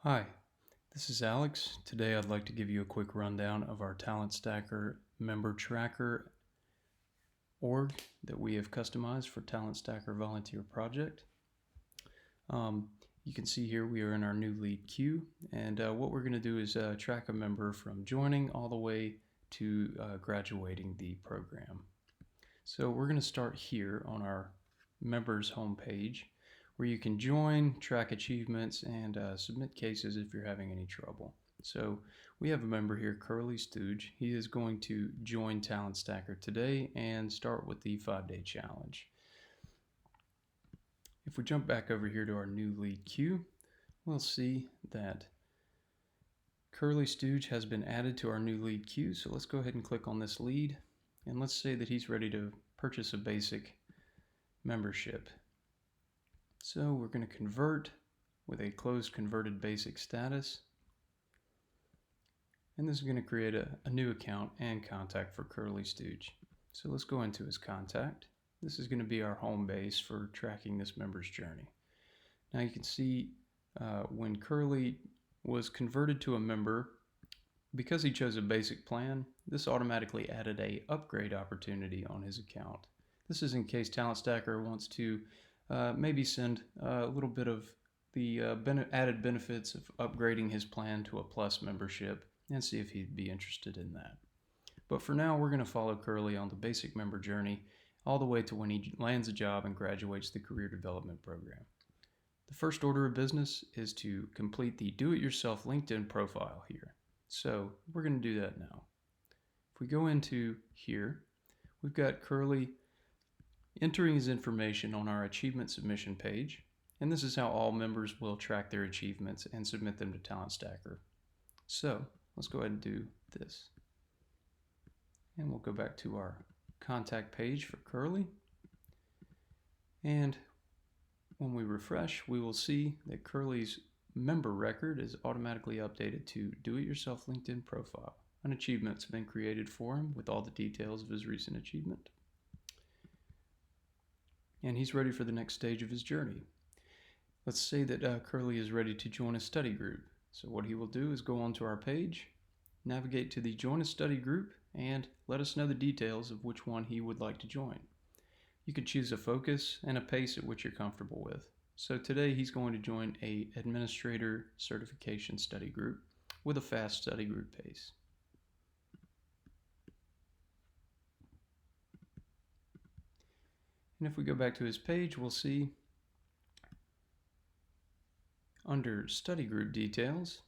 Hi, this is Alex. Today I'd like to give you a quick rundown of our Talent Stacker member tracker org that we have customized for Talent Stacker Volunteer Project. You can see here we are in our new lead queue, and what we're going to do is track a member from joining all the way to graduating the program. So we're going to start here on our members homepage, where you can join, track achievements, and submit cases if you're having any trouble. So we have a member here, Curly Stooge. He is going to join Talent Stacker today and start with the 5-day challenge. If we jump back over here to our new lead queue, we'll see that Curly Stooge has been added to our new lead queue. So let's go ahead and click on this lead, and let's say that he's ready to purchase a basic membership. So we're going to convert with a closed converted basic status. And this is going to create a new account and contact for Curly Stooge. So let's go into his contact. This is going to be our home base for tracking this member's journey. Now you can see when Curly was converted to a member, because he chose a basic plan, this automatically added a upgrade opportunity on his account. This is in case Talent Stacker wants to maybe send a little bit of the added benefits of upgrading his plan to a plus membership and see if he'd be interested in that. But for now, we're going to follow Curly on the basic member journey all the way to when he lands a job and graduates the career development program. The first order of business is to complete the do-it-yourself LinkedIn profile here. So we're going to do that now. If we go into here, we've got Curly entering his information on our achievement submission page, and this is how all members will track their achievements and submit them to Talent Stacker. So let's go ahead and do this. And we'll go back to our contact page for Curly. And when we refresh, we will see that Curly's member record is automatically updated to do-it-yourself LinkedIn profile. An achievement's been created for him with all the details of his recent achievement. And he's ready for the next stage of his journey. Let's say that Curly is ready to join a study group. So what he will do is go onto our page, navigate to the Join a Study Group, and let us know the details of which one he would like to join. You can choose a focus and a pace at which you're comfortable with. So today he's going to join a Administrator Certification Study Group with a fast study group pace. And if we go back to his page, we'll see under study group details,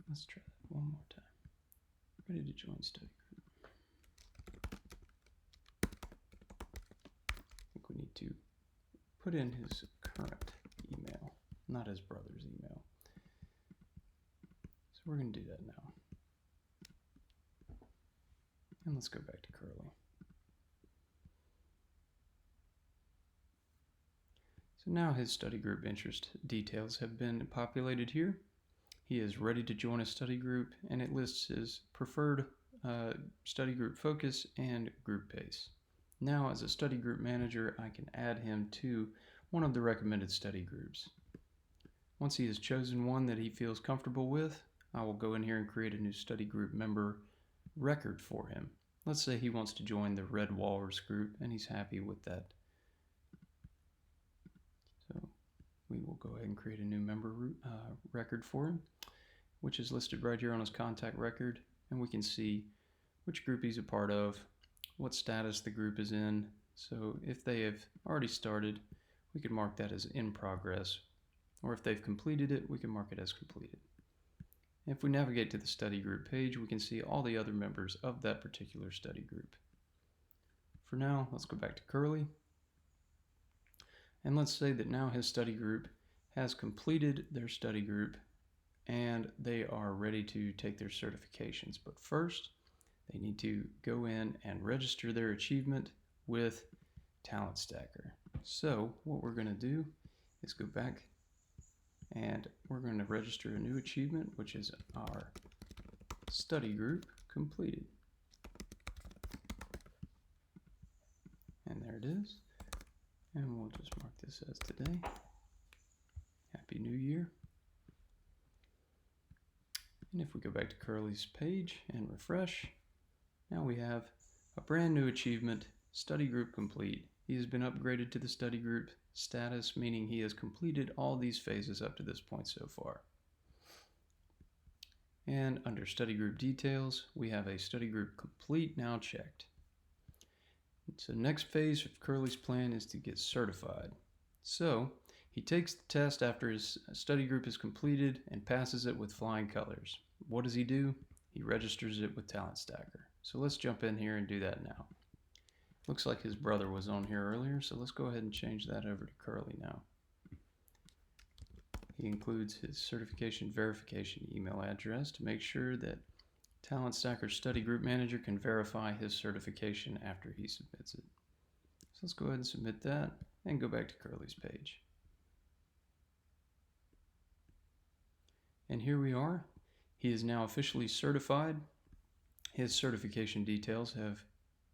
let's try that one more time. Ready to join study group. I think we need to put in his current email, not his brother's email. So we're going to do that now. And let's go back to Curly. So now his study group interest details have been populated here. He is ready to join a study group, and it lists his preferred study group focus and group pace. Now, as a study group manager, I can add him to one of the recommended study groups. Once he has chosen one that he feels comfortable with, I will go in here and create a new study group member record for him. Let's say he wants to join the Red Walrus group, and he's happy with that. So we will go ahead and create a new member record for him, which is listed right here on his contact record, and we can see which group he's a part of, what status the group is in. So if they have already started, we can mark that as in progress, or if they've completed it, we can mark it as completed. If we navigate to the study group page, we can see all the other members of that particular study group. For now, let's go back to Curly. And let's say that now his study group has completed their study group and they are ready to take their certifications. But first, they need to go in and register their achievement with Talent Stacker. So what we're going to do is go back And we're going to register a new achievement, which is our study group completed. And there it is. And we'll just mark this as today. Happy New Year. And if we go back to Curly's page and refresh, now we have a brand new achievement, study group complete. He has been upgraded to the study group status, meaning he has completed all these phases up to this point so far. And under study group details, we have a study group complete now checked. So next phase of Curly's plan is to get certified. So he takes the test after his study group is completed and passes it with flying colors. What does he do? He registers it with Talent Stacker. So let's jump in here and do that now. Looks like his brother was on here earlier, so let's go ahead and change that over to Curly now. He includes his certification verification email address to make sure that Talent Stacker's study group manager can verify his certification after he submits it. So let's go ahead and submit that and go back to Curly's page. And here we are. He is now officially certified. His certification details have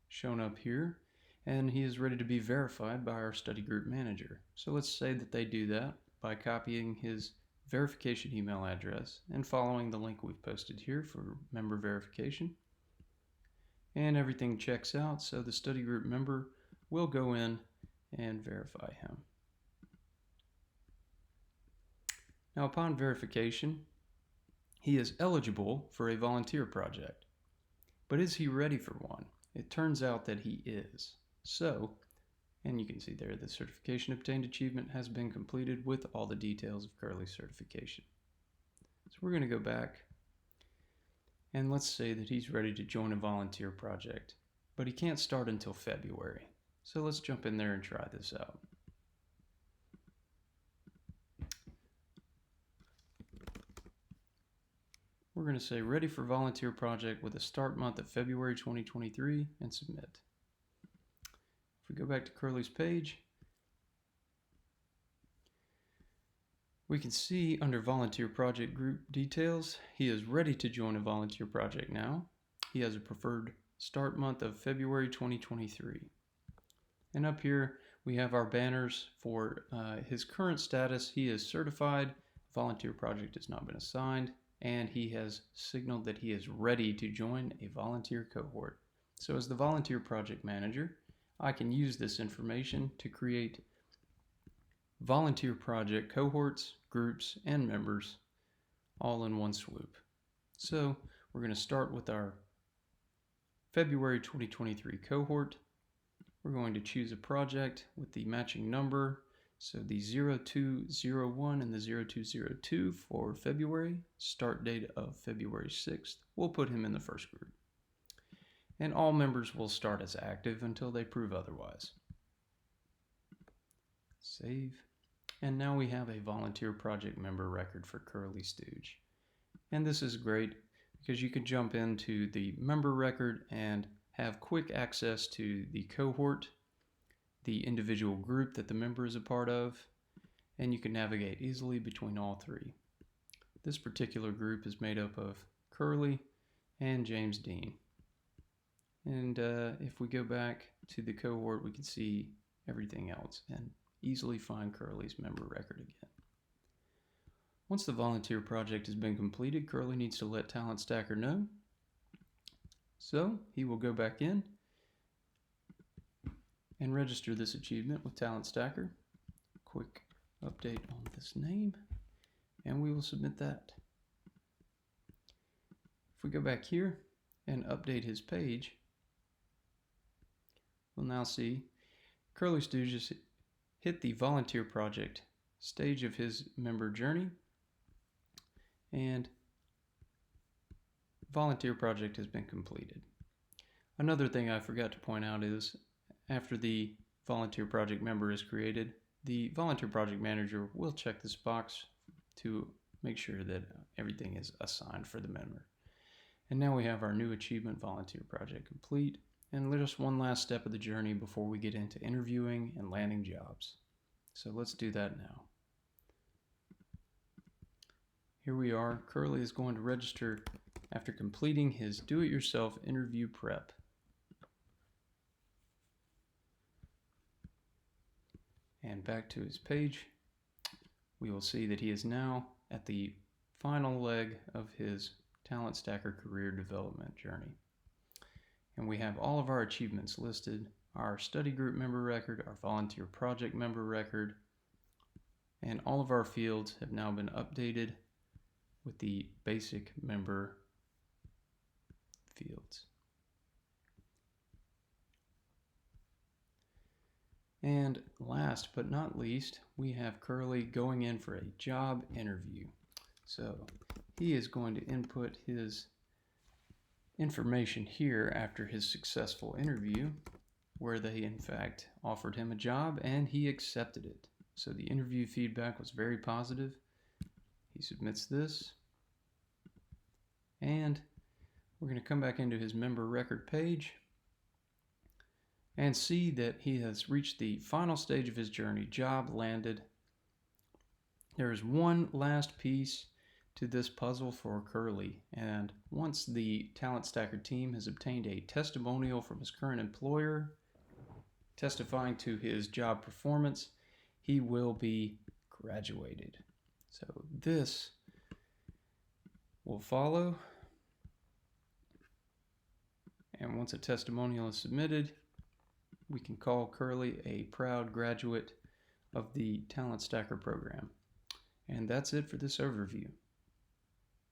shown up here, and he is ready to be verified by our study group manager. So let's say that they do that by copying his verification email address and following the link we've posted here for member verification. And everything checks out, so the study group member will go in and verify him. Now, upon verification, he is eligible for a volunteer project. But is he ready for one? It turns out that he is. So, and you can see there the certification obtained achievement has been completed with all the details of Curly's certification. So we're going to go back and let's say that he's ready to join a volunteer project, but he can't start until February. So let's jump in there and try this out. We're going to say ready for volunteer project with a start month of February 2023 and submit. If we go back to Curly's page, we can see under volunteer project group details, he is ready to join a volunteer project now. He has a preferred start month of February 2023. And up here we have our banners for his current status. He is certified, volunteer project has not been assigned, and he has signaled that he is ready to join a volunteer cohort. So as the volunteer project manager, I can use this information to create volunteer project cohorts, groups, and members all in one swoop. So we're going to start with our February 2023 cohort. We're going to choose a project with the matching number. So the 0201 and the 0202 for February, start date of February 6th. We'll put him in the first group. And all members will start as active until they prove otherwise. Save. And now we have a volunteer project member record for Curly Stooge. And this is great because you can jump into the member record and have quick access to the cohort, the individual group that the member is a part of, and you can navigate easily between all three. This particular group is made up of Curly and James Dean. And if we go back to the cohort, we can see everything else and easily find Curly's member record again. Once the volunteer project has been completed, Curly needs to let Talent Stacker know. So he will go back in and register this achievement with Talent Stacker. Quick update on this name, and we will submit that. If we go back here and update his page, we'll now see Curly Stooge has hit the volunteer project stage of his member journey, and volunteer project has been completed. Another thing I forgot to point out is after the volunteer project member is created, the volunteer project manager will check this box to make sure that everything is assigned for the member. And now we have our new achievement volunteer project complete, and just one last step of the journey before we get into interviewing and landing jobs. So let's do that now. here we are. Curly is going to register after completing his do-it-yourself interview prep. And back to his page, we will see that he is now at the final leg of his Talent Stacker career development journey. And we have all of our achievements listed, our study group member record, our volunteer project member record, and all of our fields have now been updated with the basic member fields. And last but not least, we have Curly going in for a job interview. So he is going to input his information here after his successful interview, where they in fact offered him a job and he accepted it. So the interview feedback was very positive. He submits this, and we're going to come back into his member record page and see that he has reached the final stage of his journey. Job landed. There is one last piece to this puzzle for Curly, and once the Talent Stacker team has obtained a testimonial from his current employer testifying to his job performance, he will be graduated. So this will follow, and once a testimonial is submitted, we can call Curly a proud graduate of the Talent Stacker program. And that's it for this overview.